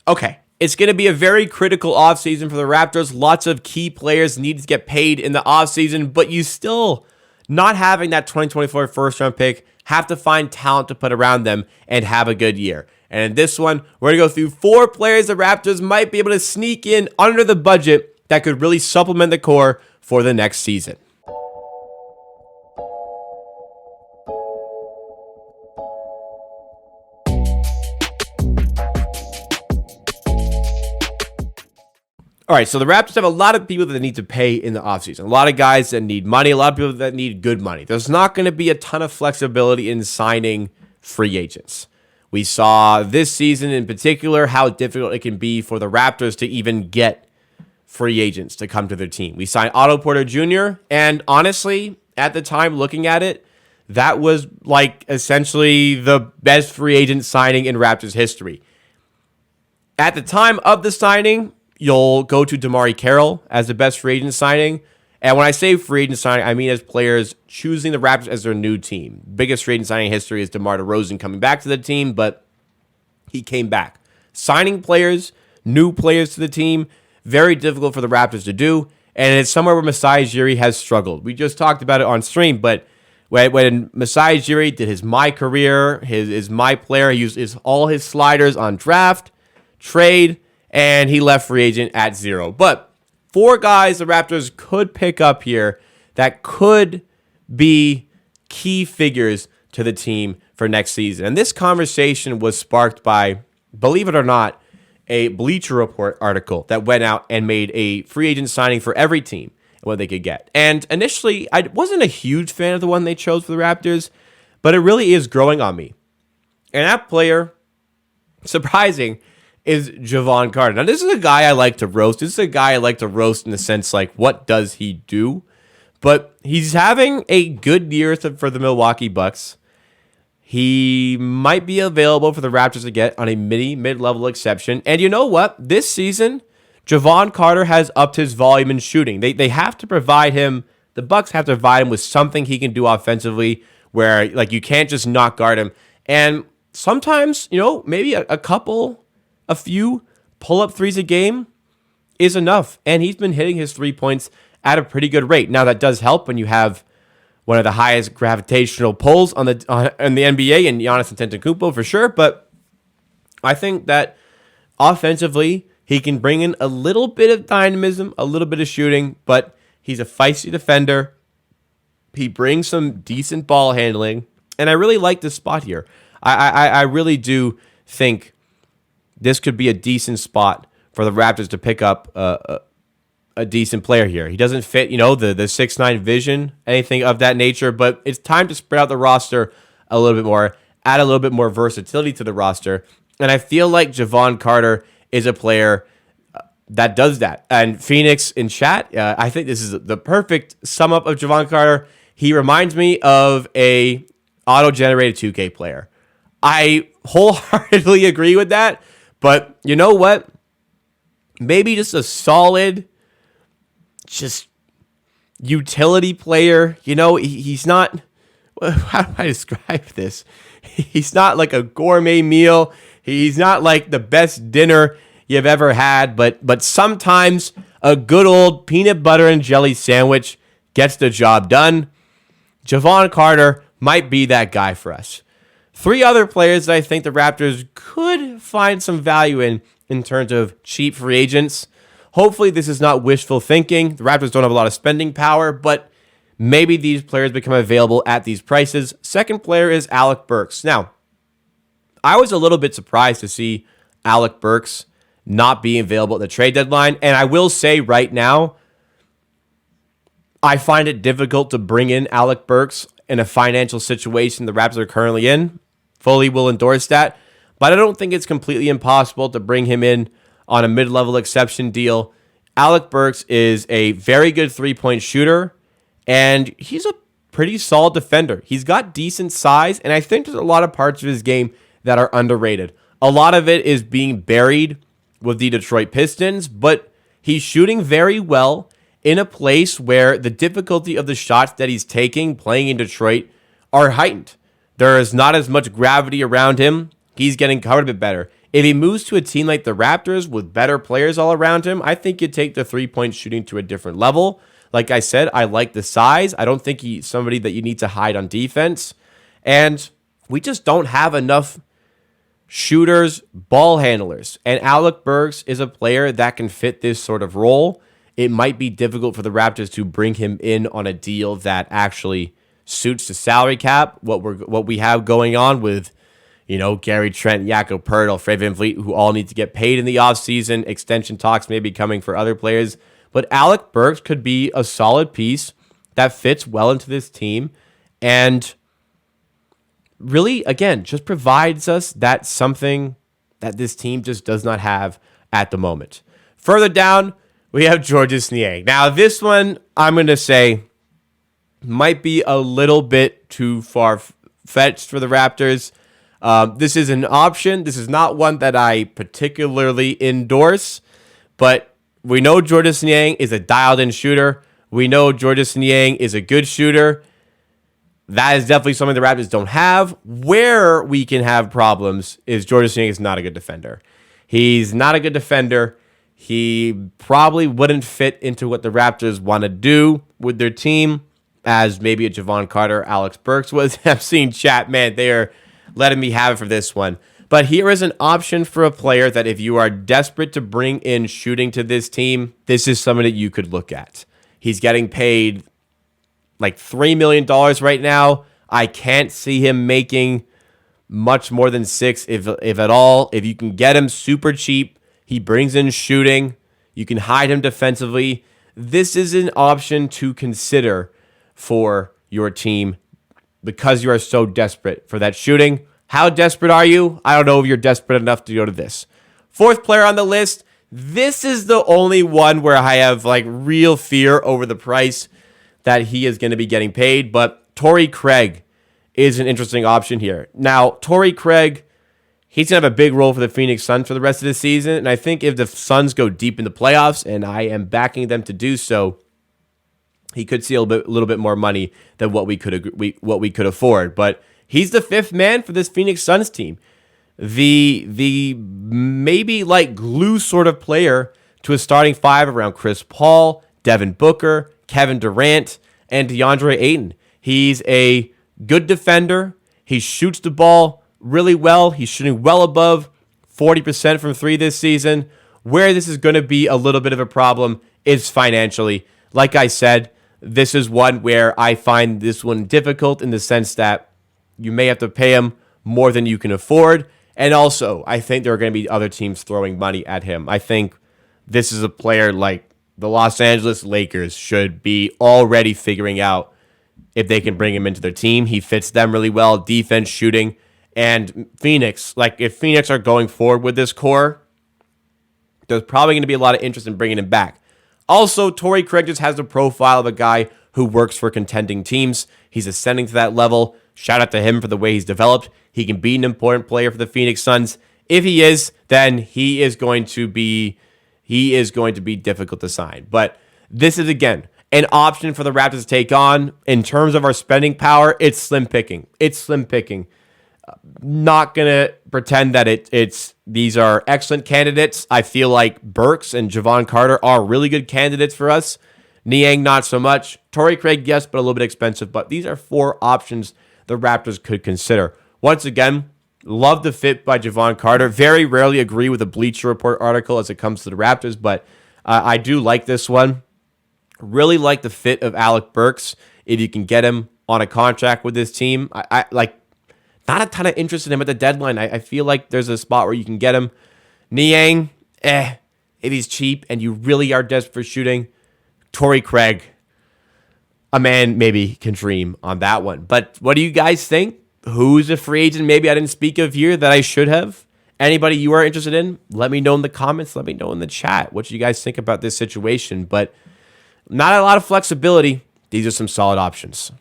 Okay, it's going to be a very critical offseason for the Raptors. Lots of key players need to get paid in the offseason, but you still, not having that 2024 first-round pick, have to find talent to put around them and have a good year. And in this one, we're going to go through 4 players the Raptors might be able to sneak in under the budget that could really supplement the core for the next season. All right, so the Raptors have a lot of people that they need to pay in the offseason. A lot of guys that need money, a lot of people that need good money. There's not going to be a ton of flexibility in signing free agents. We saw this season in particular how difficult it can be for the Raptors to even get free agents to come to their team. We signed Otto Porter Jr., and honestly, at the time looking at it, that was like essentially the best free agent signing in Raptors history. At the time of the signing, you'll go to DeMar Carroll as the best free agent signing. And when I say free agent signing, I mean as players choosing the Raptors as their new team. Biggest free agent signing in history is DeMar DeRozan coming back to the team, but he came back. Signing players, new players to the team, very difficult for the Raptors to do. And it's somewhere where Masai Ujiri has struggled. We just talked about it on stream, but when Masai Ujiri did his my career, his my player, he used all his sliders on draft, trade, and he left free agent at 0. But 4 guys the Raptors could pick up here that could be key figures to the team for next season. And this conversation was sparked by, believe it or not, a Bleacher Report article that went out and made a free agent signing for every team and what they could get. And initially, I wasn't a huge fan of the one they chose for the Raptors, but it really is growing on me. And that player, surprising, is Javon Carter. Now, this is a guy I like to roast. This is a guy I like to roast in the sense, like, what does he do? But he's having a good year for the Milwaukee Bucks. He might be available for the Raptors to get on a mid-level exception. And you know what? This season, Javon Carter has upped his volume in shooting. They have to provide him, the Bucks have to provide him with something he can do offensively where, like, you can't just not guard him. And sometimes, maybe a few pull-up threes a game is enough. And he's been hitting his 3 points at a pretty good rate. Now, that does help when you have one of the highest gravitational pulls in the NBA and Giannis Antetokounmpo for sure. But I think that offensively, he can bring in a little bit of dynamism, a little bit of shooting, but he's a feisty defender. He brings some decent ball handling. And I really like this spot here. I really do think this could be a decent spot for the Raptors to pick up a decent player here. He doesn't fit, the 6'9" vision, anything of that nature, but it's time to spread out the roster a little bit more, add a little bit more versatility to the roster. And I feel like Javon Carter is a player that does that. And Phoenix in chat, I think this is the perfect sum up of Javon Carter. He reminds me of a auto-generated 2K player. I wholeheartedly agree with that. But you know what? Maybe just a solid, just utility player. He's not, how do I describe this? He's not like a gourmet meal. He's not like the best dinner you've ever had. But sometimes a good old peanut butter and jelly sandwich gets the job done. Javon Carter might be that guy for us. 3 other players that I think the Raptors could find some value in terms of cheap free agents. Hopefully this is not wishful thinking. The Raptors don't have a lot of spending power, but maybe these players become available at these prices. Second player is Alec Burks. Now, I was a little bit surprised to see Alec Burks not being available at the trade deadline. And I will say right now, I find it difficult to bring in Alec Burks in a financial situation the Raptors are currently in. Fully will endorse that. But I don't think it's completely impossible to bring him in on a mid-level exception deal. Alec Burks is a very good three-point shooter, and he's a pretty solid defender. He's got decent size, and I think there's a lot of parts of his game that are underrated. A lot of it is being buried with the Detroit Pistons, but he's shooting very well in a place where the difficulty of the shots that he's taking playing in Detroit are heightened. There is not as much gravity around him. He's getting covered a bit better. If he moves to a team like the Raptors with better players all around him, I think you take the three-point shooting to a different level. Like I said, I like the size. I don't think he's somebody that you need to hide on defense. And we just don't have enough shooters, ball handlers. And Alec Burks is a player that can fit this sort of role. It might be difficult for the Raptors to bring him in on a deal that actually suits the salary cap, what we have going on with, Gary Trent, Jakob Poeltl, Fred VanVleet, who all need to get paid in the offseason. Extension talks may be coming for other players. But Alec Burks could be a solid piece that fits well into this team and really, again, just provides us that something that this team just does not have at the moment. Further down, we have Georges Niang. Now, this one, I'm going to say, might be a little bit too far-fetched for the Raptors. This is an option. This is not one that I particularly endorse, but we know Georges Niang is a dialed-in shooter. We know Georges Niang is a good shooter. That is definitely something the Raptors don't have. Where we can have problems is Georges Niang is not a good defender. He's not a good defender. He probably wouldn't fit into what the Raptors want to do with their team, as maybe a Javon Carter, Alec Burks was. I'm seeing chat, man, they are letting me have it for this one. But here is an option for a player that if you are desperate to bring in shooting to this team, this is something that you could look at. He's getting paid like $3 million right now. I can't see him making much more than $6 million, if at all. If you can get him super cheap, he brings in shooting. You can hide him defensively. This is an option to consider for your team because you are so desperate for that shooting. How desperate are you? I don't know if you're desperate enough to go to this. Fourth player on the list. This is the only one where I have like real fear over the price that he is going to be getting paid. But Torrey Craig is an interesting option here. Now, Torrey Craig, he's going to have a big role for the Phoenix Suns for the rest of the season. And I think if the Suns go deep in the playoffs, and I am backing them to do so, he could see a little bit more money than what we could afford. But he's the fifth man for this Phoenix Suns team. The maybe like glue sort of player to a starting five around Chris Paul, Devin Booker, Kevin Durant, and DeAndre Ayton. He's a good defender. He shoots the ball really well. He's shooting well above 40% from three this season. Where this is going to be a little bit of a problem is financially. Like I said, this is one where I find this one difficult in the sense that you may have to pay him more than you can afford. And also, I think there are going to be other teams throwing money at him. I think this is a player like the Los Angeles Lakers should be already figuring out if they can bring him into their team. He fits them really well, defense, shooting. And Phoenix, like if Phoenix are going forward with this core, there's probably going to be a lot of interest in bringing him back. Also, Torrey Craig just has the profile of a guy who works for contending teams. He's ascending to that level. Shout out to him for the way he's developed. He can be an important player for the Phoenix Suns. If he is, then he is going to be difficult to sign. But this is, again, an option for the Raptors to take on. In terms of our spending power, it's slim picking. Not going to pretend that these are excellent candidates. I feel like Burks and Javon Carter are really good candidates for us. Niang, not so much. Torrey Craig, yes, but a little bit expensive. But these are four options the Raptors could consider. Once again, love the fit by Javon Carter. Very rarely agree with a Bleacher Report article as it comes to the Raptors, but I do like this one. Really like the fit of Alec Burks. If you can get him on a contract with this team, I like. Not a ton of interest in him at the deadline. I feel like there's a spot where you can get him. Niang, if he's cheap and you really are desperate for shooting. Torrey Craig, a man maybe can dream on that one. But what do you guys think? Who's a free agent maybe I didn't speak of here that I should have? Anybody you are interested in? Let me know in the comments. Let me know in the chat. What do you guys think about this situation? But not a lot of flexibility. These are some solid options.